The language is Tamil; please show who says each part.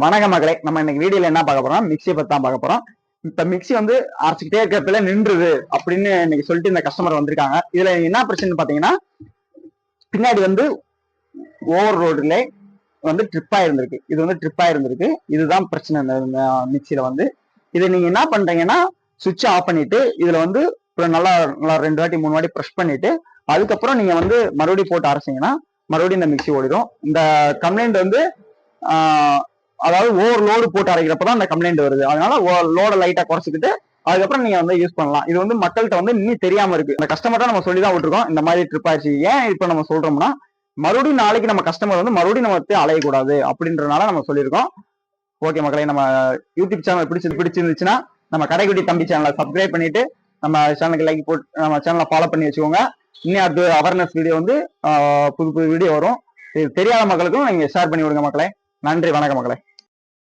Speaker 1: வணக்க மகளே, நம்ம இன்னைக்கு வீடியோல என்ன பார்க்க போறோம், மிக்சியை பத்தி தான் பார்க்க போறோம். இப்ப மிக்சி வந்து அரைச்சிக்கிட்டே இருக்கிறதுல நின்றுது அப்படின்னு இன்னைக்கு சொல்லிட்டு இந்த கஸ்டமர் வந்திருக்காங்க. இதுல என்ன பிரச்சனை பாத்தீங்கன்னா, பின்னாடி வந்து ஓவர் ரோடுல வந்து ட்ரிப்பா இருந்திருக்கு. இது வந்து ட்ரிப்பா இருந்திருக்கு. இதுதான் பிரச்சனை இந்த மிக்சியில வந்து. இதை நீங்க என்ன பண்றீங்கன்னா, சுவிட்ச் ஆஃப் பண்ணிட்டு இதுல வந்து நல்லா நல்லா 2 வாட்டி 3 வாட்டி ப்ரெஷ் பண்ணிட்டு அதுக்கப்புறம் நீங்க வந்து மறுபடியும் போட்டு அரைச்சிங்கன்னா மறுபடியும் இந்த மிக்சி ஓடிடும். இந்த கம்ப்ளைண்ட் வந்து அதாவது ஓவர் லோடு போட்டு அரைக்கிறப்பதான் அந்த கம்ப்ளைண்ட் வருது. அதனால லோட லைட்டா குறைச்சிக்கிட்டு அதுக்கப்புறம் நீங்க வந்து யூஸ் பண்ணலாம். இது வந்து மக்கள்கிட்ட வந்து இன்னும் தெரியாம இருக்கு. இந்த கஸ்டமர் நம்ம சொல்லிதான் விட்டுருக்கோம் இந்த மாதிரி ட்ரிப் ஆயிடுச்சு. ஏன் இப்ப நம்ம சொல்றோம்னா, மறுபடியும் நாளைக்கு நம்ம கஸ்டமர் வந்து மறுபடியும் நம்ம அலையக்கூடாது அப்படின்றனால நம்ம சொல்லியிருக்கோம். ஓகே மக்களே, நம்ம யூடியூப் சேனல் பிடிச்சிருந்துச்சுன்னா நம்ம கடைக்குட்டி தம்பி சேனலை சப்ஸ்கிரைப் பண்ணிட்டு நம்ம சேனலுக்கு லைக் போட்டு நம்ம சேனலை ஃபாலோ பண்ணி வச்சுக்கோங்க. இன்னும் அடுத்த அவேர்னஸ் வீடியோ வந்து புது புது வீடியோ வரும். தெரியாத மக்களுக்கும் நீங்க ஷேர் பண்ணி விடுங்க மக்களே. நன்றி, வணக்கம் மக்களே.